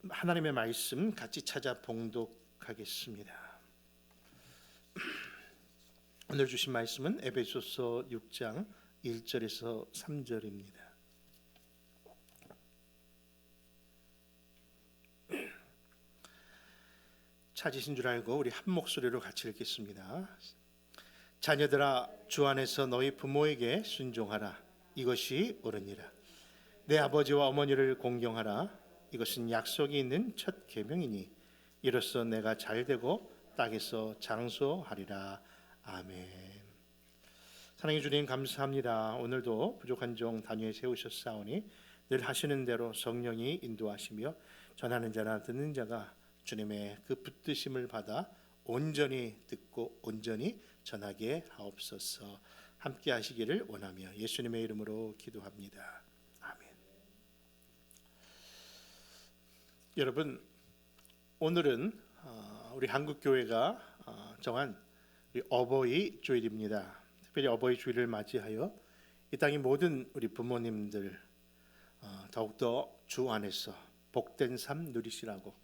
하나님의 말씀 같이 찾아 봉독하겠습니다. 오늘 주신 말씀은 에베소서 6장 1절에서 3절입니다. 찾으신 줄 알고 우리 한 목소리로 같이 읽겠습니다. 자녀들아, 주 안에서 너희 부모에게 순종하라. 이것이 옳으니라. 내 아버지와 어머니를 공경하라. 이것은 약속이 있는 첫 계명이니 이로써 내가 잘되고 땅에서 장수하리라. 아멘. 사랑해 주님, 감사합니다. 오늘도 부족한 종 단위에 세우셨사오니 늘 하시는 대로 성령이 인도하시며 전하는 자나 듣는 자가 주님의 그 붙드심을 받아 온전히 듣고 온전히 전하게 하옵소서. 함께 하시기를 원하며 예수님의 이름으로 기도합니다. 아멘. 여러분, 오늘은 우리 한국교회가 정한 우리 어버이 주일입니다. 특별히 어버이 주일을 맞이하여 이 땅의 모든 우리 부모님들 더욱더 주 안에서 복된 삶 누리시라고,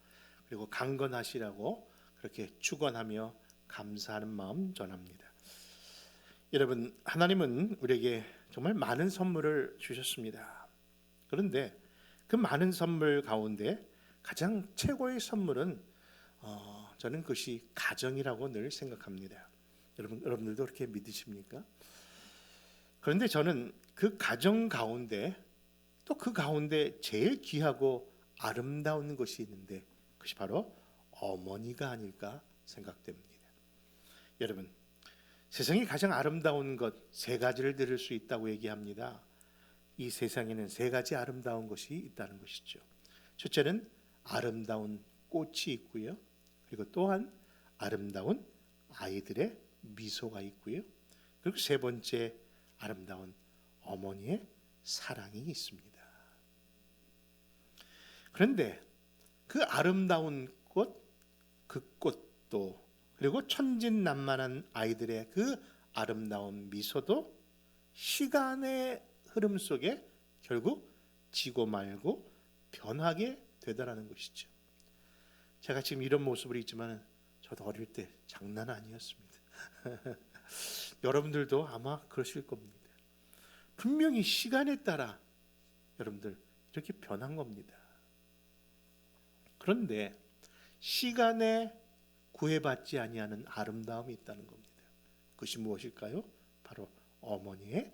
그리고 강건하시라고 그렇게 축원하며 감사하는 마음 전합니다. 여러분, 하나님은 우리에게 정말 많은 선물을 주셨습니다. 그런데 그 많은 선물 가운데 가장 최고의 선물은 저는 그것이 가정이라고 늘 생각합니다. 여러분들도 그렇게 믿으십니까? 그런데 저는 그 가정 가운데 또 그 가운데 제일 귀하고 아름다운 것이 있는데 그것이 바로 어머니가 아닐까 생각됩니다. 여러분, 세상에 가장 아름다운 것 세 가지를 들을 수 있다고 얘기합니다. 이 세상에는 세 가지 아름다운 것이 있다는 것이죠. 첫째는 아름다운 꽃이 있고요. 그리고 또한 아름다운 아이들의 미소가 있고요. 그리고 세 번째, 아름다운 어머니의 사랑이 있습니다. 그런데 그 아름다운 꽃, 그 꽃도, 그리고 천진난만한 아이들의 그 아름다운 미소도 시간의 흐름 속에 결국 지고 말고 변하게 되더라는 것이죠. 제가 지금 이런 모습을 있지만 저도 어릴 때 장난 아니었습니다. 여러분들도 아마 그러실 겁니다. 분명히 시간에 따라 여러분들 이렇게 변한 겁니다. 그런데 시간에 구애받지 아니하는 아름다움이 있다는 겁니다. 그것이 무엇일까요? 바로 어머니의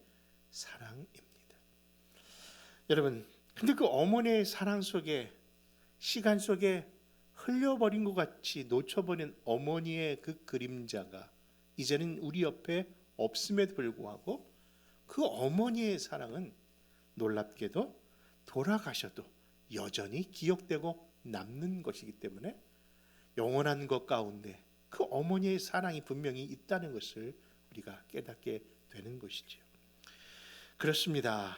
사랑입니다. 여러분, 근데 그 어머니의 사랑 속에, 시간 속에 흘려버린 것 같이 놓쳐버린 어머니의 그 그림자가 이제는 우리 옆에 없음에도 불구하고 그 어머니의 사랑은 놀랍게도 돌아가셔도 여전히 기억되고 남는 것이기 때문에 영원한 것 가운데 그 어머니의 사랑이 분명히 있다는 것을 우리가 깨닫게 되는 것이죠. 그렇습니다.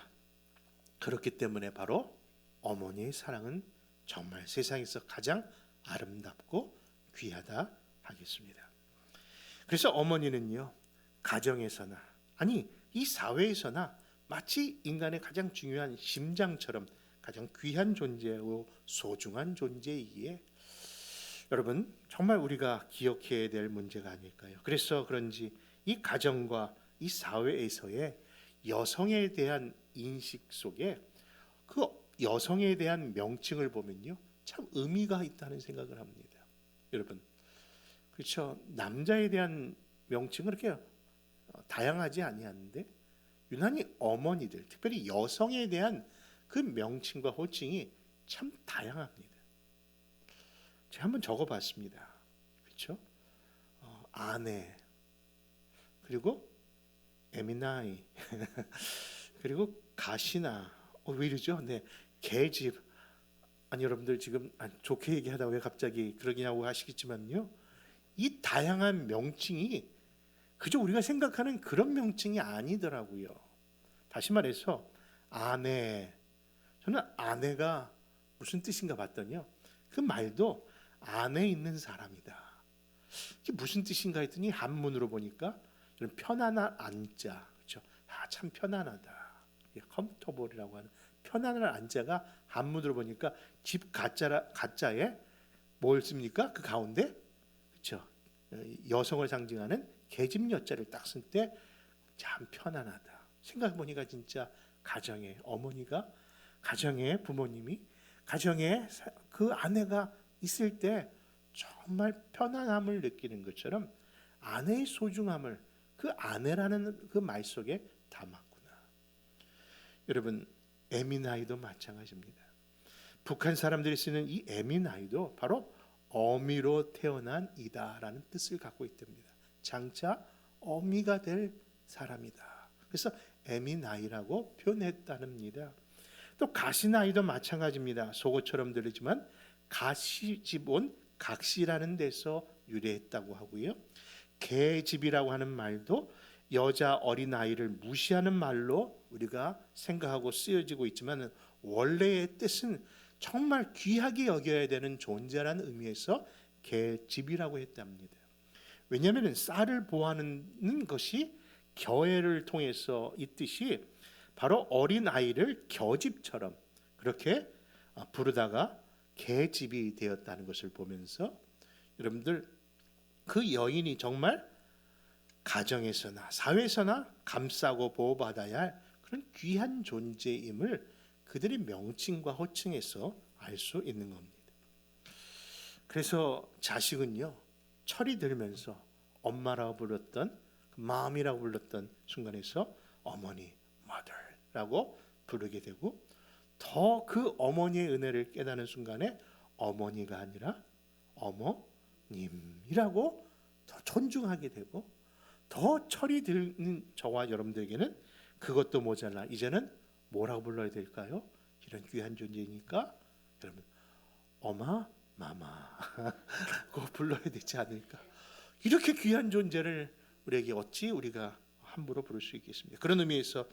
그렇기 때문에 바로 어머니의 사랑은 정말 세상에서 가장 아름답고 귀하다 하겠습니다. 그래서 어머니는요, 가정에서나, 아니 이 사회에서나 마치 인간의 가장 중요한 심장처럼 가장 귀한 존재고 소중한 존재이기에 여러분, 정말 우리가 기억해야 될 문제가 아닐까요? 그래서 그런지 이 가정과 이 사회에서의 여성에 대한 인식 속에 그 여성에 대한 명칭을 보면요, 참 의미가 있다는 생각을 합니다. 여러분, 그렇죠? 남자에 대한 명칭은 그렇게 다양하지 아니한데 유난히 어머니들, 특별히 여성에 대한 그 명칭과 호칭이 참 다양합니다. 제가 한번 적어봤습니다. 그렇죠? 아내, 그리고 에미나이, 그리고 가시나, 왜 이러죠? 네, 계집. 아니 여러분들 지금 좋게 얘기하다 왜 갑자기 그러냐고 하시겠지만요, 이 다양한 명칭이 그저 우리가 생각하는 그런 명칭이 아니더라고요. 다시 말해서 아내, 저는 아내가 무슨 뜻인가 봤더니요, 그 말도 안에 있는 사람이다. 이게 무슨 뜻인가 했더니 한문으로 보니까 편안한 안자, 그렇죠? 참 편안하다. comfortable이라고 하는 편안한 안자가 한문으로 보니까 집 가짜에 뭘 씁니까? 그 가운데 그렇죠. 여성을 상징하는 계집 여자를 딱 쓸 때 참 편안하다. 생각해 보니까 진짜 가정에 어머니가 가정에 부모님이 가정에 그 아내가 있을 때 정말 편안함을 느끼는 것처럼 아내의 소중함을 그 아내라는 그 말 속에 담았구나. 여러분 에미나이도 마찬가지입니다. 북한 사람들이 쓰는 이 에미나이도 바로 어미로 태어난 이다라는 뜻을 갖고 있답니다. 장차 어미가 될 사람이다. 그래서 에미나이라고 표현했다는니다. 또 가시나이도 마찬가지입니다. 속어처럼 들리지만 가시집 온 각시라는 데서 유래했다고 하고요. 개집이라고 하는 말도 여자 어린아이를 무시하는 말로 우리가 생각하고 쓰여지고 있지만 원래의 뜻은 정말 귀하게 여겨야 되는 존재라는 의미에서 개집이라고 했답니다. 왜냐하면 쌀을 보하는 것이 겨애를 통해서 이 뜻이 바로 어린아이를 겨집처럼 그렇게 부르다가 개집이 되었다는 것을 보면서 여러분들 그 여인이 정말 가정에서나 사회에서나 감싸고 보호받아야 할 그런 귀한 존재임을 그들의 명칭과 호칭에서 알 수 있는 겁니다. 그래서 자식은요 철이 들면서 엄마라고 불렀던 마음이라고 불렀던 순간에서 어머니, mother라고 부르게 되고 더 그 어머니의 은혜를 깨닫는 순간에 어머니가 아니라 어머님이라고 더 존중하게 되고 더 철이 드는 저와 여러분들에게는 그것도 모자라 이제는 뭐라고 불러야 될까요? 이런 귀한 존재니까 여러분 어마 마마라고 불러야 되지 않을까? 이렇게 귀한 존재를 우리에게 어찌 우리가 함부로 부를 수 있겠습니까? 그런 의미에서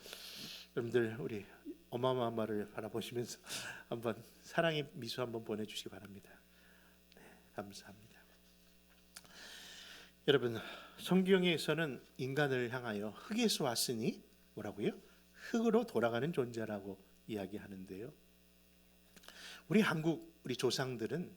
여러분들 우리 어마마마를 바라보시면서 한번 사랑의 미소 한번 보내주시기 바랍니다. 네, 감사합니다. 여러분 성경에서는 인간을 향하여 흙에서 왔으니 뭐라고요? 흙으로 돌아가는 존재라고 이야기하는데요. 우리 한국 우리 조상들은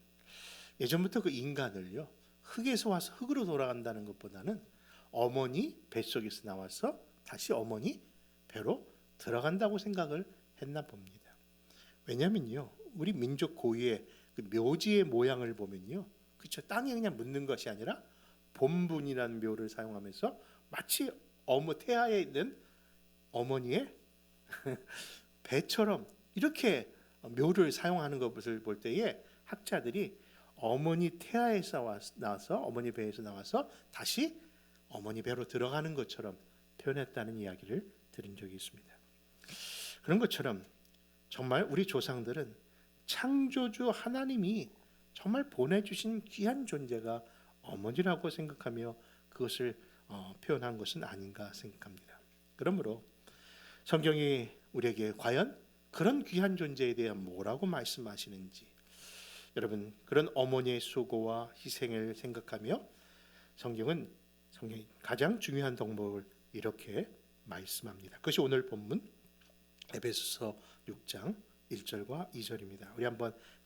예전부터 그 인간을요 흙에서 와서 흙으로 돌아간다는 것보다는 어머니 뱃속에서 나와서 다시 어머니 배로 들어간다고 생각을 했나 봅니다. 왜냐면요 우리 민족 고유의 그 묘지의 모양을 보면요 그렇죠 땅에 그냥 묻는 것이 아니라 본분이라는 묘를 사용하면서 마치 태아에 있는 어머니의 배처럼 이렇게 묘를 사용하는 것을 볼 때에 학자들이 어머니 태아에서 나와서 어머니 배에서 나와서 다시 어머니 배로 들어가는 것처럼 표현했다는 이야기를 들은 적이 있습니다. 그런 것처럼 정말 우리 조상들은 창조주 하나님이 정말 보내주신 귀한 존재가 어머니라고 생각하며 그것을 표현한 것은 아닌가 생각합니다. 그러므로 성경이 우리에게 과연 그런 귀한 존재에 대한 뭐라고 말씀하시는지 여러분 그런 어머니의 수고와 희생을 생각하며 성경이 가장 중요한 덕목을 이렇게 말씀합니다. 그것이 오늘 본문 에베소서 6장 1절과 2절입니다. 우리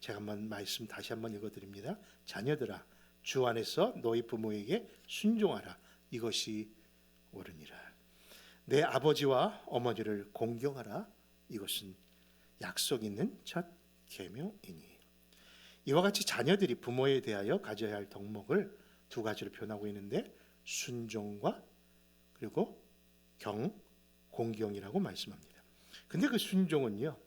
제가 말씀 다시 한번 읽어드립니다. 자녀들아 주 안에서 너희 부모에게 순종하라. 이것이 옳으니라. 내 아버지와 어머니를 공경하라. 이것은 약속 있는 첫 계명이니. 이와 같이 자녀들이 부모에 대하여 가져야 할 덕목을 두 가지로 표현하고 있는데 순종과 그리고 공경이라고 말씀합니다. 근데 그 순종은요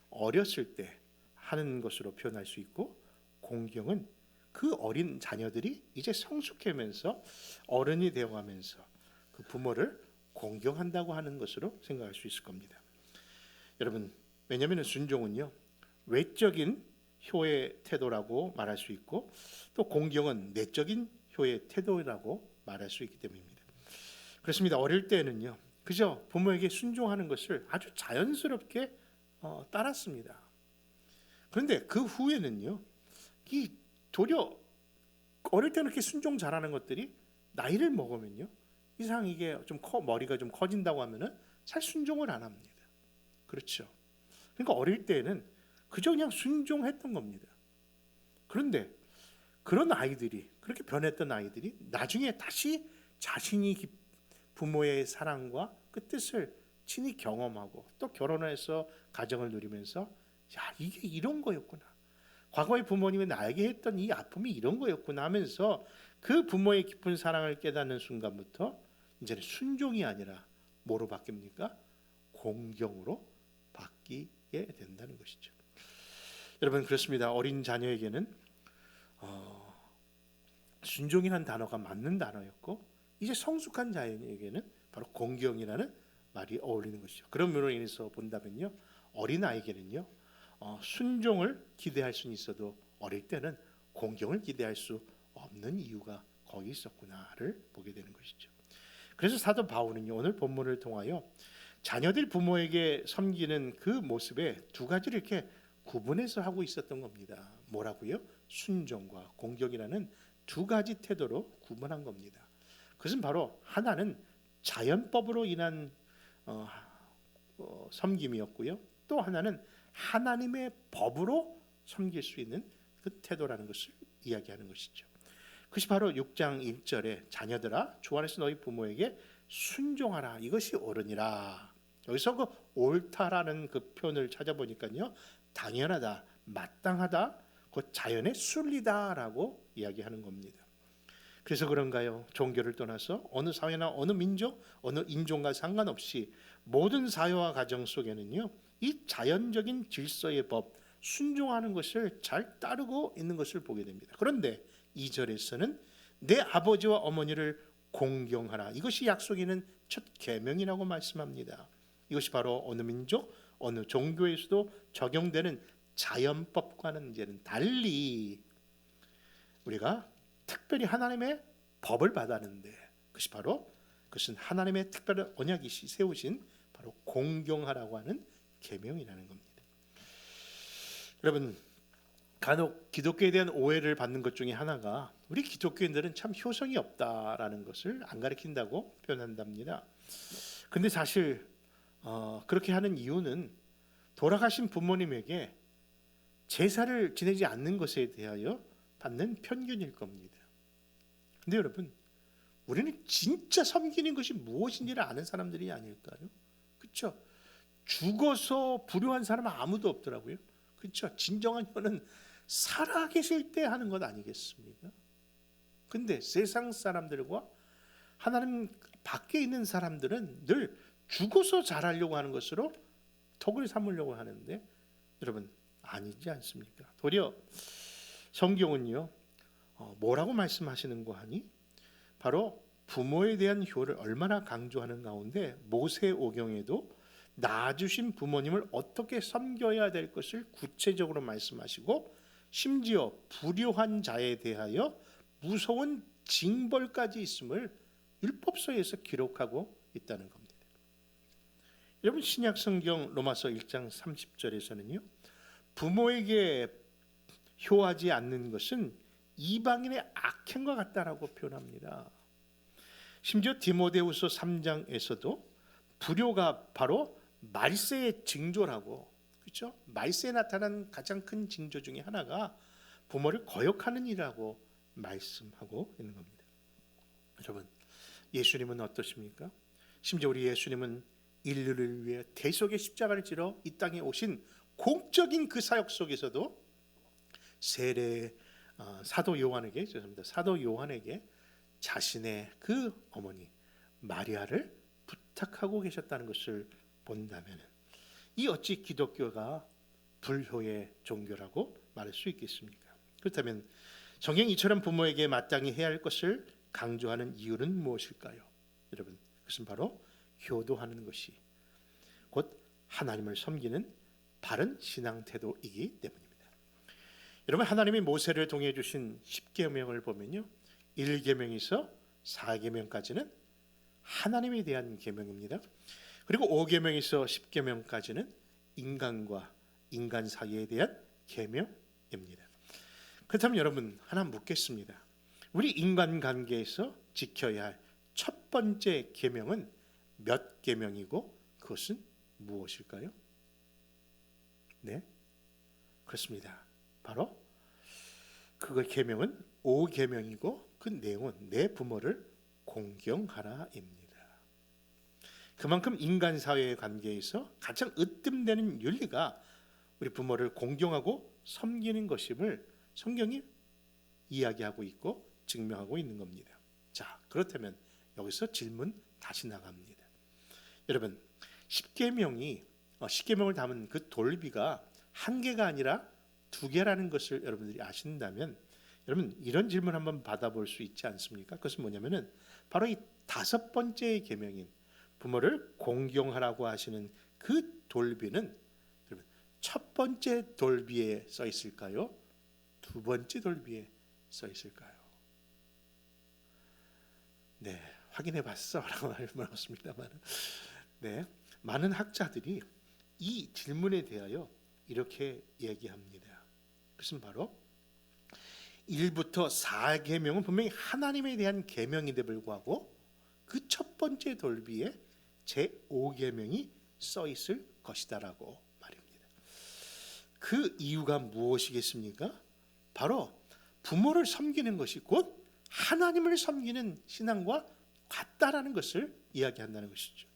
어렸을 때 하는 것으로 표현할 수 있고 공경은 그 어린 자녀들이 이제 성숙하면서 어른이 되어가면서 그 부모를 공경한다고 하는 것으로 생각할 수 있을 겁니다. 여러분 왜냐하면 순종은요 외적인 효의 태도라고 말할 수 있고 또 공경은 내적인 효의 태도라고 말할 수 있기 때문입니다. 그렇습니다. 어릴 때는요 그저 부모에게 순종하는 것을 아주 자연스럽게 따랐습니다. 그런데 그 후에는요 이 도리어 어릴 때는 이렇게 순종 잘하는 것들이 나이를 먹으면요 이상 이게 좀 머리가 좀 커진다고 하면은 잘 순종을 안 합니다. 그렇죠. 그러니까 어릴 때에는 그저 그냥 순종했던 겁니다. 그런데 그런 아이들이, 그렇게 변했던 아이들이 나중에 다시 자신이 부모의 사랑과 그 뜻을 친히 경험하고 또 결혼을 해서 가정을 누리면서, 야, 이게 이런 거였구나, 과거의 부모님이 나에게 했던 이 아픔이 이런 거였구나 하면서 그 부모의 깊은 사랑을 깨닫는 순간부터 이제는 순종이 아니라 뭐로 바뀝니까? 공경으로 바뀌게 된다는 것이죠. 여러분, 그렇습니다. 어린 자녀에게는 순종이라는 단어가 맞는 단어였고, 이제 성숙한 자녀에게는 바로 공경이라는 말이 어울리는 것이죠. 그런 면으로 인해서 본다면요, 어린아이에게는요, 순종을 기대할 수는 있어도 어릴 때는 공경을 기대할 수 없는 이유가 거기 있었구나를 보게 되는 것이죠. 그래서 사도 바울은요, 오늘 본문을 통하여 자녀들 부모에게 섬기는 그 모습에 두 가지를 이렇게 구분해서 하고 있었던 겁니다. 뭐라고요? 순종과 공경이라는 두 가지 태도로 구분한 겁니다. 그것은 바로 하나는 자연법으로 인한 섬김이었고요, 또 하나는 하나님의 법으로 섬길 수 있는 그 태도라는 것을 이야기하는 것이죠. 그것이 바로 6장 1절에 자녀들아 주 안에서 너희 부모에게 순종하라, 이것이 옳으니라. 여기서 그 옳다라는 그 표현을 찾아보니까요, 당연하다, 마땅하다, 그 자연의 순리다라고 이야기하는 겁니다. 그래서 그런가요? 종교를 떠나서 어느 사회나 어느 민족, 어느 인종과 상관없이 모든 사회와 가정 속에는요, 이 자연적인 질서의 법, 순종하는 것을 잘 따르고 있는 것을 보게 됩니다. 그런데 2절에서는 내 아버지와 어머니를 공경하라, 이것이 약속이 있는 첫 계명이라고 말씀합니다. 이것이 바로 어느 민족, 어느 종교에서도 적용되는 자연법과는 이제는 달리 우리가 특별히 하나님의 법을 받았는데, 그것은 하나님의 특별한 언약이 세우신 바로 공경하라고 하는 계명이라는 겁니다. 여러분, 간혹 기독교에 대한 오해를 받는 것 중에 하나가 우리 기독교인들은 참 효성이 없다라는 것을 안 가르친다고 표현한답니다. 근데 사실 그렇게 하는 이유는 돌아가신 부모님에게 제사를 지내지 않는 것에 대하여 받는 편견일 겁니다. 근데 여러분, 우리는 진짜 섬기는 것이 무엇인지를 아는 사람들이 아닐까요? 그렇죠? 죽어서 불효한 사람은 아무도 없더라고요. 그렇죠? 진정한 효는 살아계실 때 하는 것 아니겠습니까? 근데 세상 사람들과 하나님 밖에 있는 사람들은 늘 죽어서 잘하려고 하는 것으로 덕을 삼으려고 하는데, 여러분, 아니지 않습니까? 도리어 성경은요, 뭐라고 말씀하시는 거 하니? 바로 부모에 대한 효를 얼마나 강조하는 가운데 모세오경에도 낳아주신 부모님을 어떻게 섬겨야 될 것을 구체적으로 말씀하시고, 심지어 불효한 자에 대하여 무서운 징벌까지 있음을 율법서에서 기록하고 있다는 겁니다. 여러분, 신약성경 로마서 1장 30절에서는요, 부모에게 효하지 않는 것은 이방인의 악행과 같다라고 표현합니다. 심지어 디모데후서 3장에서도 불효가 바로 말세의 징조라고, 그렇죠? 말세에 나타난 가장 큰 징조 중에 하나가 부모를 거역하는 일이라고 말씀하고 있는 겁니다. 여러분, 예수님은 어떠십니까? 심지어 우리 예수님은 인류를 위해 대속의 십자가를 지러 이 땅에 오신 공적인 그 사역 속에서도 사도 요한에게 자신의 그 어머니 마리아를 부탁하고 계셨다는 것을 본다면, 이 어찌 기독교가 불효의 종교라고 말할 수 있겠습니까? 그렇다면 성경 이처럼 부모에게 마땅히 해야 할 것을 강조하는 이유는 무엇일까요? 여러분, 그것은 바로 효도하는 것이 곧 하나님을 섬기는 바른 신앙 태도이기 때문입니다. 여러분, 하나님이 모세를 통해 주신 10계명을 보면요, 1계명에서 4계명까지는 하나님에 대한 계명입니다. 그리고 5계명에서 10계명까지는 인간과 인간 사이에 대한 계명입니다. 그렇다면 여러분, 하나 묻겠습니다. 우리 인간관계에서 지켜야 할 첫 번째 계명은 몇 계명이고 그것은 무엇일까요? 네, 그렇습니다. 바로 그거 계명은 5계명이고 그 내용은 내 부모를 공경하라입니다. 그만큼 인간 사회의 관계에서 가장 으뜸되는 윤리가 우리 부모를 공경하고 섬기는 것임을 성경이 이야기하고 있고 증명하고 있는 겁니다. 자, 그렇다면 여기서 질문 다시 나갑니다. 여러분, 십계명을 담은 그 돌비가 한 개가 아니라 두 개라는 것을 여러분들이 아신다면 여러분 이런 질문 한번 받아볼 수 있지 않습니까? 그것은 뭐냐면은 바로 이 다섯 번째 계명인 부모를 공경하라고 하시는 그 돌비는 여러분 첫 번째 돌비에 써 있을까요? 두 번째 돌비에 써 있을까요? 네, 확인해 봤어라고 말했습니다만, 네, 많은 학자들이 이 질문에 대하여 이렇게 얘기합니다. 그것은 바로 1부터 4계명은 분명히 하나님에 대한 계명인데 불구하고 그 첫 번째 돌비에 제5계명이 써 있을 것이다라고 말입니다. 그 이유가 무엇이겠습니까? 바로 부모를 섬기는 것이 곧 하나님을 섬기는 신앙과 같다라는 것을 이야기한다는 것이죠.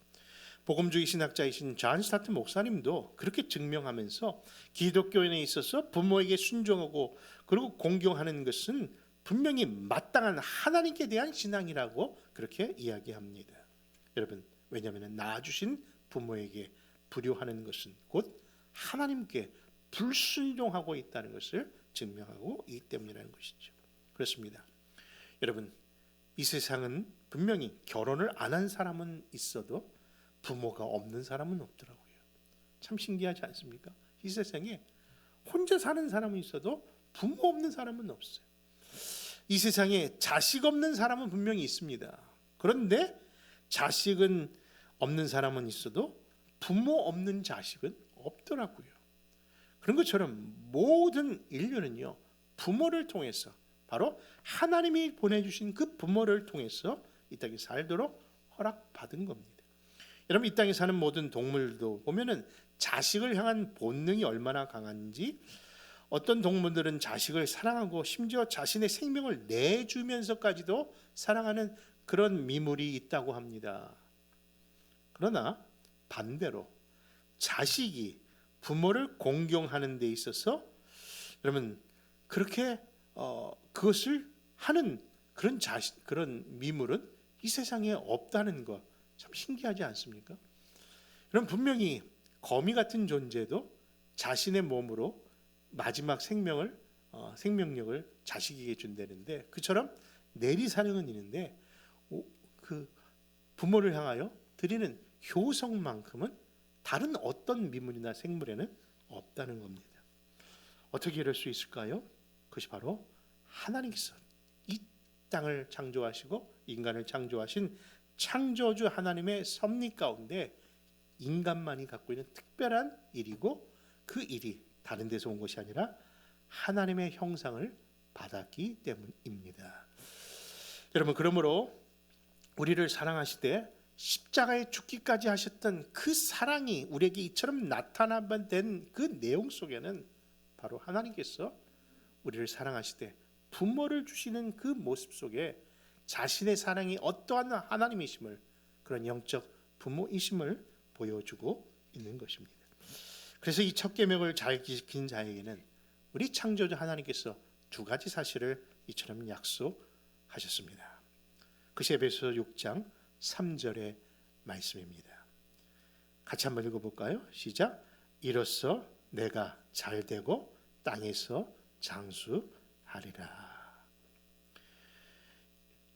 복음주의 신학자이신 존 스타트 목사님도 그렇게 증명하면서 기독교인에 있어서 부모에게 순종하고 그리고 공경하는 것은 분명히 마땅한 하나님께 대한 신앙이라고 그렇게 이야기합니다. 여러분, 왜냐하면 낳아주신 부모에게 불효하는 것은 곧 하나님께 불순종하고 있다는 것을 증명하고 있기 때문이라는 것이죠. 그렇습니다. 여러분, 이 세상은 분명히 결혼을 안 한 사람은 있어도 부모가 없는 사람은 없더라고요. 참 신기하지 않습니까? 이 세상에 혼자 사는 사람은 있어도 부모 없는 사람은 없어요. 이 세상에 자식 없는 사람은 분명히 있습니다. 그런데 자식은 없는 사람은 있어도 부모 없는 자식은 없더라고요. 그런 것처럼 모든 인류는요, 부모를 통해서 바로 하나님이 보내주신 그 부모를 통해서 이 땅에 살도록 허락받은 겁니다. 여러분, 이 땅에 사는 모든 동물도 보면은 자식을 향한 본능이 얼마나 강한지, 어떤 동물들은 자식을 사랑하고 심지어 자신의 생명을 내주면서까지도 사랑하는 그런 미물이 있다고 합니다. 그러나 반대로 자식이 부모를 공경하는 데 있어서 여러분 그렇게 그것을 하는 그런 미물은 이 세상에 없다는 것 참 신기하지 않습니까? 그럼 분명히 거미 같은 존재도 자신의 몸으로 마지막 생명력을 자식에게 준다는데, 그처럼 내리사랑은 있는데 그 부모를 향하여 드리는 효성만큼은 다른 어떤 미물이나 생물에는 없다는 겁니다. 어떻게 이럴 수 있을까요? 그것이 바로 하나님께서 이 땅을 창조하시고 인간을 창조하신 창조주 하나님의 섭리 가운데 인간만이 갖고 있는 특별한 일이고, 그 일이 다른 데서 온 것이 아니라 하나님의 형상을 받았기 때문입니다. 여러분, 그러므로 우리를 사랑하시되 십자가에 죽기까지 하셨던 그 사랑이 우리에게 이처럼 나타나게 된 그 내용 속에는 바로 하나님께서 우리를 사랑하시되 부모를 주시는 그 모습 속에 자신의 사랑이 어떠한 하나님이심을, 그런 영적 부모이심을 보여주고 있는 것입니다. 그래서 이 첫 계명을 잘 지킨 자에게는 우리 창조주 하나님께서 두 가지 사실을 이처럼 약속하셨습니다. 그것이 에베소서 6장 3절의 말씀입니다. 같이 한번 읽어볼까요? 시작. 이로써 내가 잘되고 땅에서 장수하리라.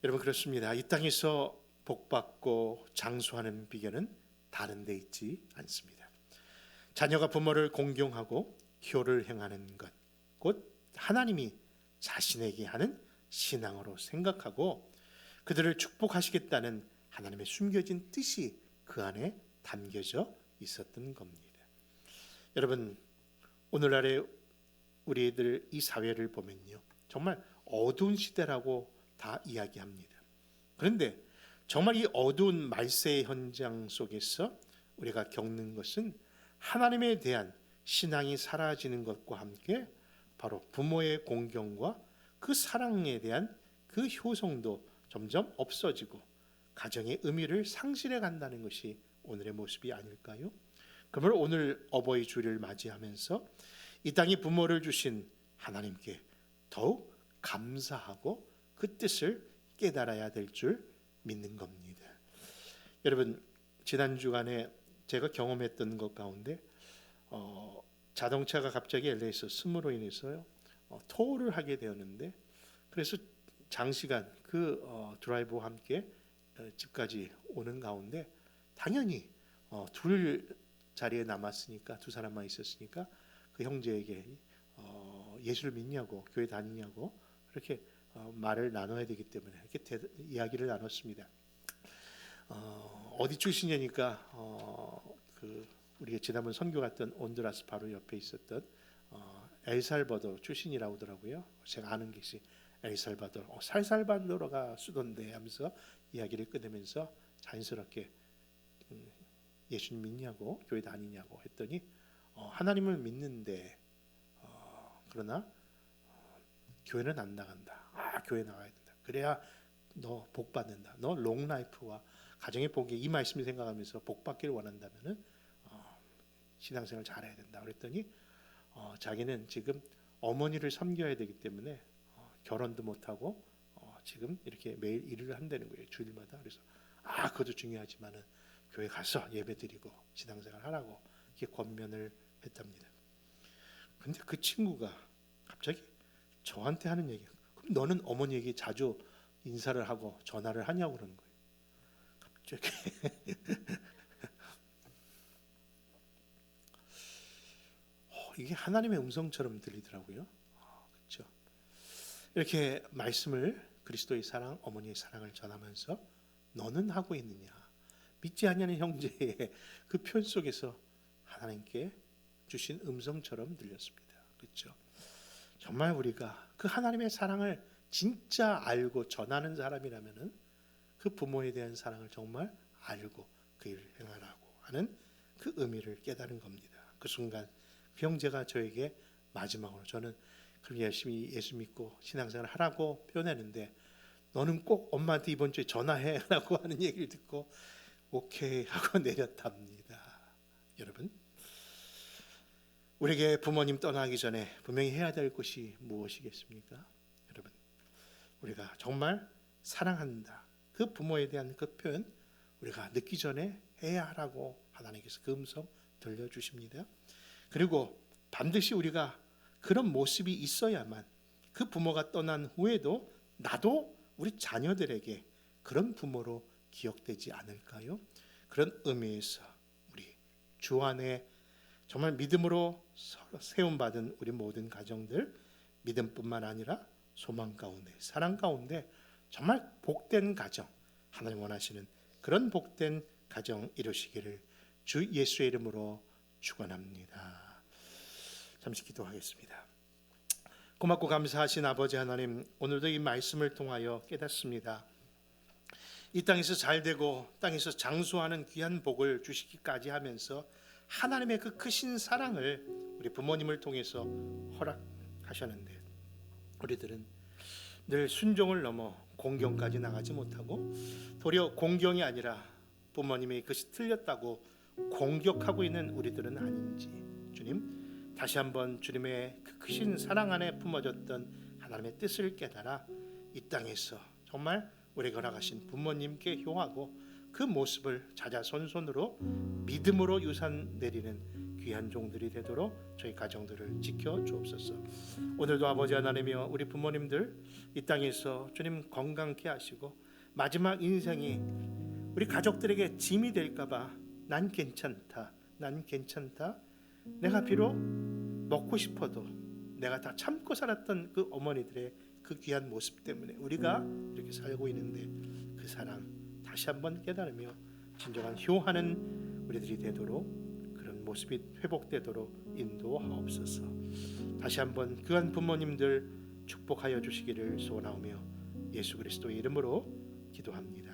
여러분, 그렇습니다. 이 땅에서 복받고 장수하는 비결은 다른 데 있지 않습니다. 자녀가 부모를 공경하고 효를 행하는 것, 곧 하나님이 자신에게 하는 신앙으로 생각하고 그들을 축복하시겠다는 하나님의 숨겨진 뜻이 그 안에 담겨져 있었던 겁니다. 여러분, 오늘날의 우리들 이 사회를 보면요, 정말 어두운 시대라고 다 이야기합니다. 그런데 정말 이 어두운 말세의 현장 속에서 우리가 겪는 것은 하나님에 대한 신앙이 사라지는 것과 함께 바로 부모의 공경과 그 사랑에 대한 그 효성도 점점 없어지고 가정의 의미를 상실해 간다는 것이 오늘의 모습이 아닐까요? 그러므로 오늘 어버이 주일을 맞이하면서 이 땅에 부모를 주신 하나님께 더욱 감사하고 그 뜻을 깨달아야 될 줄 믿는 겁니다. 여러분, 지난 주간에 제가 경험했던 것 가운데 자동차가 갑자기 LA에서 스무로 인해서요 토를 하게 되었는데, 그래서 장시간 그 드라이버와 함께 집까지 오는 가운데 당연히 둘 자리에 남았으니까, 두 사람만 있었으니까 그 형제에게 예수를 믿냐고, 교회 다니냐고 이렇게 말을 나눠야 되기 때문에 이렇게 이야기를 나눴습니다. 어디 출신이니까 우리가 지난번 선교 갔던 온두라스 바로 옆에 있었던 엘살바도르 출신이라고 하더라고요. 제가 아는 것이 엘살바도르, 살살바도르가 수도인데 하면서 이야기를 끊으면서 자연스럽게 예수님 믿냐고, 교회 다니냐고 했더니 하나님을 믿는데 그러나 교회는 안 나간다. 교회 나가야 된다. 그래야 너 복 받는다. 너 롱라이프와 가정의 복이, 이 말씀을 생각하면서 복 받기를 원한다면은 신앙생활 잘해야 된다. 그랬더니 자기는 지금 어머니를 섬겨야 되기 때문에 결혼도 못하고 지금 이렇게 매일 일을 한다는 거예요. 주일마다. 그래서 그것도 중요하지만은 교회 가서 예배드리고 신앙생활 하라고 이렇게 권면을 했답니다. 근데 그 친구가 갑자기 저한테 하는 얘기예요. 그럼 너는 어머니에게 자주 인사를 하고 전화를 하냐고 그러는 거예요. 갑자기 이게 하나님의 음성처럼 들리더라고요. 그렇죠? 이렇게 말씀을, 그리스도의 사랑, 어머니의 사랑을 전하면서 너는 하고 있느냐, 믿지 않냐는 형제의 그 표현 속에서 하나님께 주신 음성처럼 들렸습니다. 그렇죠? 정말 우리가 그 하나님의 사랑을 진짜 알고 전하는 사람이라면은 그 부모에 대한 사랑을 정말 알고 그 일을 행하라고 하는 그 의미를 깨달은 겁니다. 그 순간 그 형제가 저에게 마지막으로, 저는 그럼 열심히 예수 믿고 신앙생활 하라고 표현했는데 너는 꼭 엄마한테 이번 주에 전화해라고 하는 얘기를 듣고 오케이 하고 내렸답니다. 여러분, 우리에게 부모님 떠나기 전에 분명히 해야 될 것이 무엇이겠습니까? 여러분, 우리가 정말 사랑한다, 그 부모에 대한 그 표현 우리가 늦기 전에 해야 하라고 하나님께서 그 음성 들려주십니다. 그리고 반드시 우리가 그런 모습이 있어야만 그 부모가 떠난 후에도 나도 우리 자녀들에게 그런 부모로 기억되지 않을까요? 그런 의미에서 우리 주 안에 정말 믿음으로 세움받은 우리 모든 가정들, 믿음뿐만 아니라 소망 가운데, 사랑 가운데 정말 복된 가정, 하나님 원하시는 그런 복된 가정 이루시기를 주 예수의 이름으로 축원합니다. 잠시 기도하겠습니다. 고맙고 감사하신 아버지 하나님, 오늘도 이 말씀을 통하여 깨닫습니다. 이 땅에서 잘되고 땅에서 장수하는 귀한 복을 주시기까지 하면서 하나님의 그 크신 사랑을 우리 부모님을 통해서 허락하셨는데 우리들은 늘 순종을 넘어 공경까지 나가지 못하고 도리어 공경이 아니라 부모님이 그것이 틀렸다고 공격하고 있는 우리들은 아닌지, 주님 다시 한번 주님의 그 크신 사랑 안에 품어졌던 하나님의 뜻을 깨달아 이 땅에서 정말 우리가 허락하신 부모님께 효하고 그 모습을 자자손손으로 믿음으로 유산 내리는 귀한 종들이 되도록 저희 가정들을 지켜 주옵소서. 오늘도 아버지 하나님이여, 우리 부모님들 이 땅에서 주님 건강케 하시고 마지막 인생이 우리 가족들에게 짐이 될까봐 난 괜찮다, 난 괜찮다, 내가 비록 먹고 싶어도 내가 다 참고 살았던 그 어머니들의 그 귀한 모습 때문에 우리가 이렇게 살고 있는데 그 사랑 다시 한번 깨달으며 진정한 효하는 우리들이 되도록, 그런 모습이 회복되도록 인도하옵소서. 다시 한번 그한 부모님들 축복하여 주시기를 소원하오며 예수 그리스도의 이름으로 기도합니다.